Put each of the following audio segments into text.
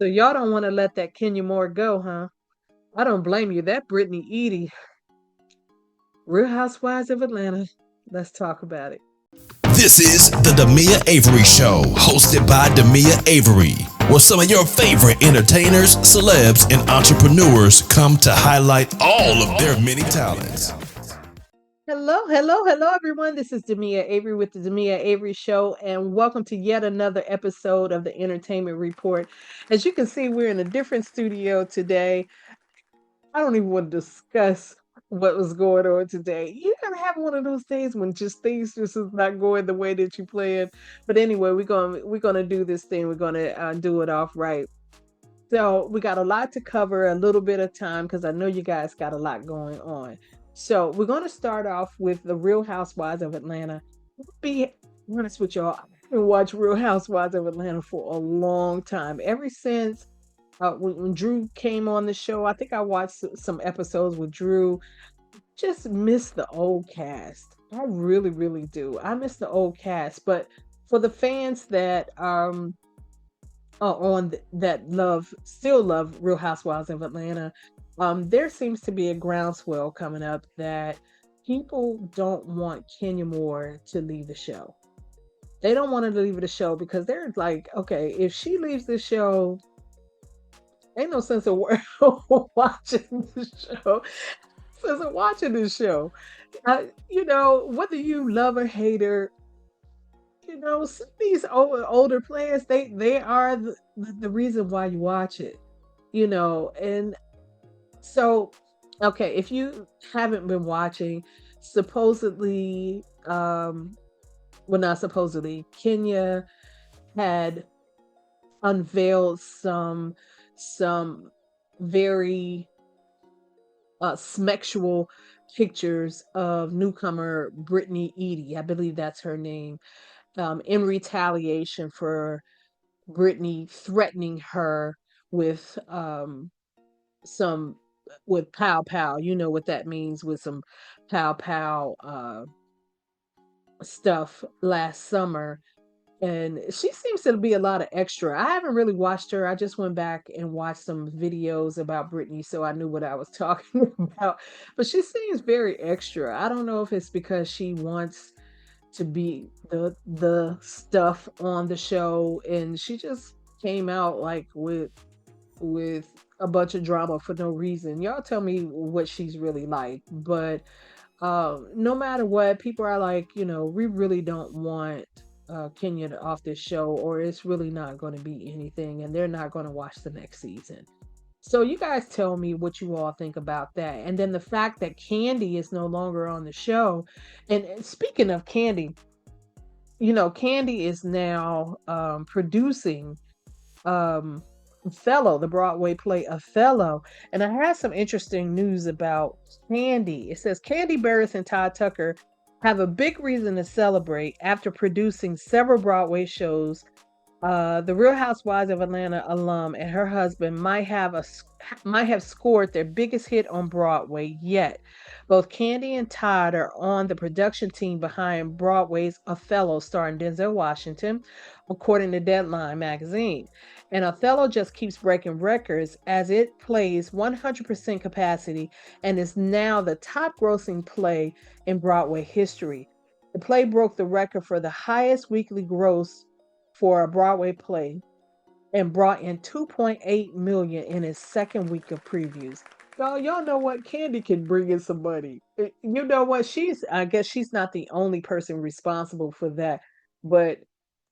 So y'all don't want to let that Kenya Moore go, huh? I don't blame you. That Brittany Edie, Real Housewives of Atlanta. Let's talk about it. This is the Demia Avery Show, hosted by Demia Avery, where some of your favorite entertainers, celebs, and entrepreneurs come to highlight all of their many talents. Hello, everyone. This is Demia Avery with the Demia Avery Show, and welcome to yet another episode of the Entertainment Report. As you can see, we're in a different studio today. I don't even want to discuss what was going on today. You ever have one of those days when just things just is not going the way that you planned? But anyway, we're gonna do this thing. We're gonna do it off right. So we got a lot to cover, a little bit of time because I know you guys got a lot going on. So we're gonna start off with the Real Housewives of Atlanta. Be honest with y'all, I've been watching Real Housewives of Atlanta for a long time. Ever since when Drew came on the show, I think I watched some episodes with Drew. Just miss the old cast. I really, really do. I miss the old cast. But for the fans that are that still love Real Housewives of Atlanta, there seems to be a groundswell coming up that people don't want Kenya Moore to leave the show. They don't want her to leave the show because they're like, okay, if she leaves the show, ain't no sense of watching the show. Sense of watching this show. Whether you love or hate her, some of these older players, they are the reason why you watch it. And so, okay, if you haven't been watching, supposedly, well, not supposedly, Kenya had unveiled some very sexual pictures of newcomer Brittany Edie. I believe that's her name. In retaliation for Brittany threatening her with some with pow pow. You know what that means, with some pow pow stuff last summer. And she seems to be a lot of extra. I haven't really watched her. I just went back and watched some videos about Britney, so I knew what I was talking about. But she seems very extra. I don't know if it's because she wants to be the stuff on the show, and she just came out like with a bunch of drama for no reason. Y'all tell me what she's really like. But no matter what, people are like, we really don't want Kenya off this show, or it's really not going to be anything, and they're not going to watch the next season. So you guys tell me what you all think about that. And then the fact that Kandi is no longer on the show. And speaking of Kandi, Kandi is now producing um Othello, the Broadway play Othello. And I had some interesting news about Kandi. It says Kandi Burruss and Todd Tucker have a big reason to celebrate after producing several Broadway shows. The Real Housewives of Atlanta alum and her husband might have scored their biggest hit on Broadway yet. Both Kandi and Todd are on the production team behind Broadway's Othello, starring Denzel Washington, according to Deadline magazine. And Othello just keeps breaking records as it plays 100% capacity and is now the top grossing play in Broadway history. The play broke the record for the highest weekly gross for a Broadway play and brought in 2.8 million in its second week of previews. Y'all know what? Kandi can bring in some money. You know what? I guess she's not the only person responsible for that, but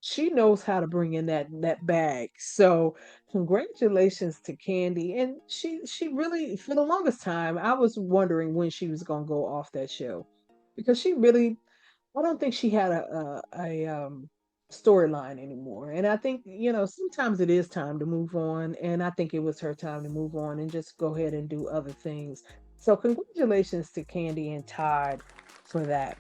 she knows how to bring in that bag. So congratulations to Kandi. And she really, for the longest time, I was wondering when she was gonna go off that show, because she really, I don't think she had a storyline anymore. And I think, sometimes it is time to move on. And I think it was her time to move on and just go ahead and do other things. So congratulations to Kandi and Todd for that.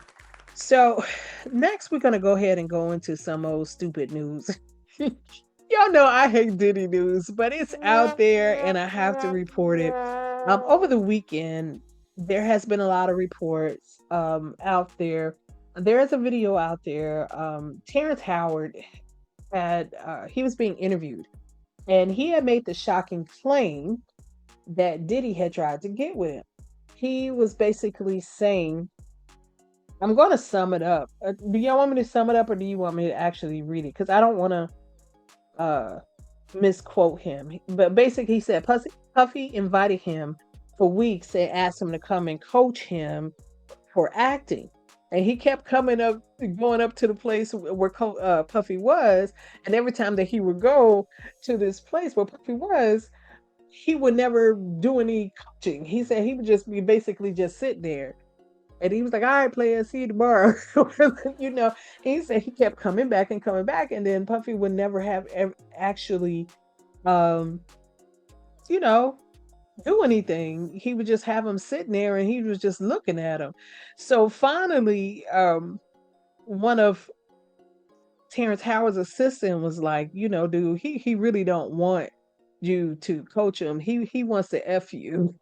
So next we're gonna go ahead and go into some old stupid news. Y'all know I hate Diddy news, but it's out there and I have to report it. Over the weekend, there has been a lot of reports out there. There is a video out there. Terrence Howard he was being interviewed, And he had made the shocking claim that Diddy had tried to get with him. He was basically saying, I'm going to sum it up. Do y'all want me to sum it up or do you want me to actually read it? Because I don't want to misquote him. But basically, he said Puffy invited him for weeks and asked him to come and coach him for acting. And he kept going up to the place where Puffy was. And every time that he would go to this place where Puffy was, he would never do any coaching. He said he would just be basically just sit there. And he was like, all right, player, see you tomorrow. you know, he said he kept coming back and coming back. And then Puffy would never have actually, um, you know, do anything. He would just have him sitting there and he was just looking at him. So finally, one of Terrence Howard's assistant was like, dude, he really don't want you to coach him. He wants to F you.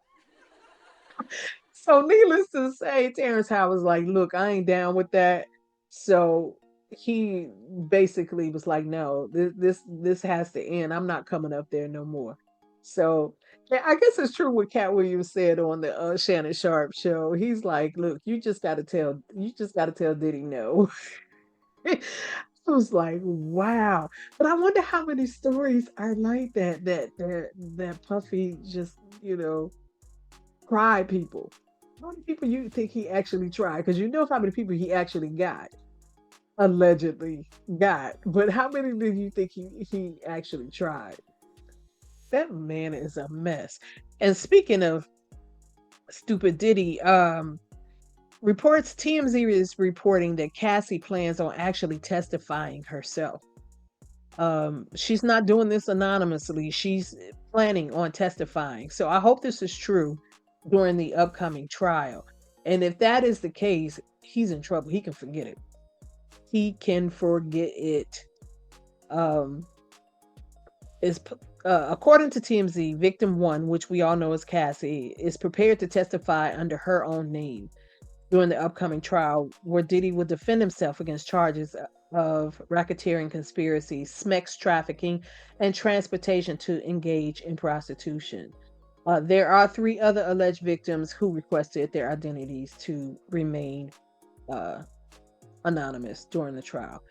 So needless to say, Terrence Howard was like, look, I ain't down with that. So he basically was like, no, this has to end. I'm not coming up there no more. So yeah, I guess it's true what Cat Williams said on the Shannon Sharp show. He's like, look, you just gotta tell Diddy no. I was like, wow. But I wonder how many stories are like that Puffy just, tried people. How many people you think he actually tried? Because you know how many people he actually got, allegedly got. But how many did you think he actually tried? That man is a mess. And speaking of stupid Diddy, reports TMZ is reporting that Cassie plans on actually testifying herself. She's not doing this anonymously. She's planning on testifying. So I hope this is true during the upcoming trial. And if that is the case, he's in trouble. He can forget it. He can forget it. Um, is According to TMZ, victim one, which we all know as Cassie, is prepared to testify under her own name during the upcoming trial, where Diddy will defend himself against charges of racketeering, conspiracy, sex trafficking, and transportation to engage in prostitution. There are three other alleged victims who requested their identities to remain uh, anonymous during the trial.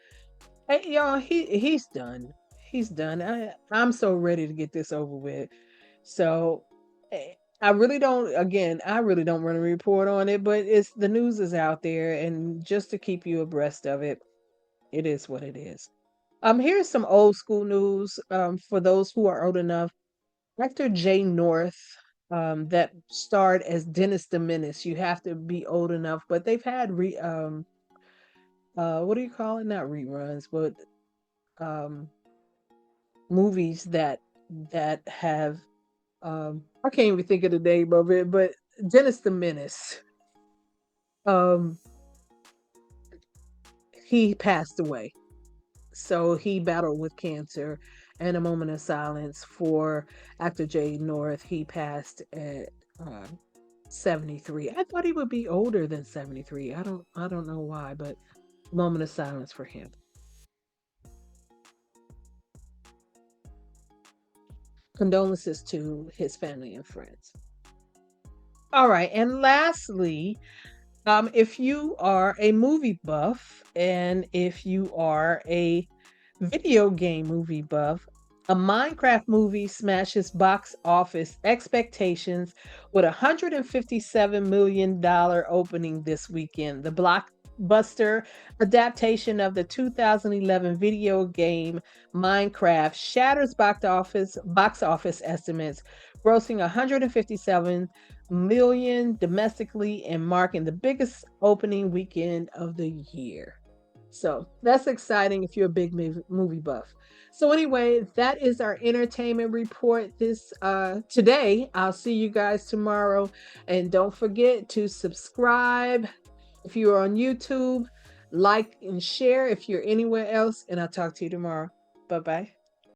Hey, y'all, he's done. He's done. I'm so ready to get this over with. So eh, I really don't. Again, I really don't want to report on it, but it's the news is out there, and just to keep you abreast of it, it is what it is. Here's some old school news. For those who are old enough, actor Jay North, that starred as Dennis the Menace. You have to be old enough, but they've had what do you call it? Not reruns, but um movies that have I can't even think of the name of it, but Dennis the Menace. Um he passed away. So he battled with cancer, and a moment of silence for actor Jay North. He passed at 73. I thought he would be older than 73. I don't know why, but moment of silence for him. Condolences to his family and friends. All right, and lastly, if you are a movie buff and if you are a video game movie buff, a Minecraft movie smashes box office expectations with $157 million opening this weekend. The blockbuster adaptation of the 2011 video game Minecraft shatters box office estimates, grossing 157 million domestically and marking the biggest opening weekend of the year. So that's exciting if you're a big movie buff. So anyway, that is our entertainment report this today. I'll see you guys tomorrow, and don't forget to subscribe if you're on YouTube, like and share if you're anywhere else, and I'll talk to you tomorrow. Bye-bye.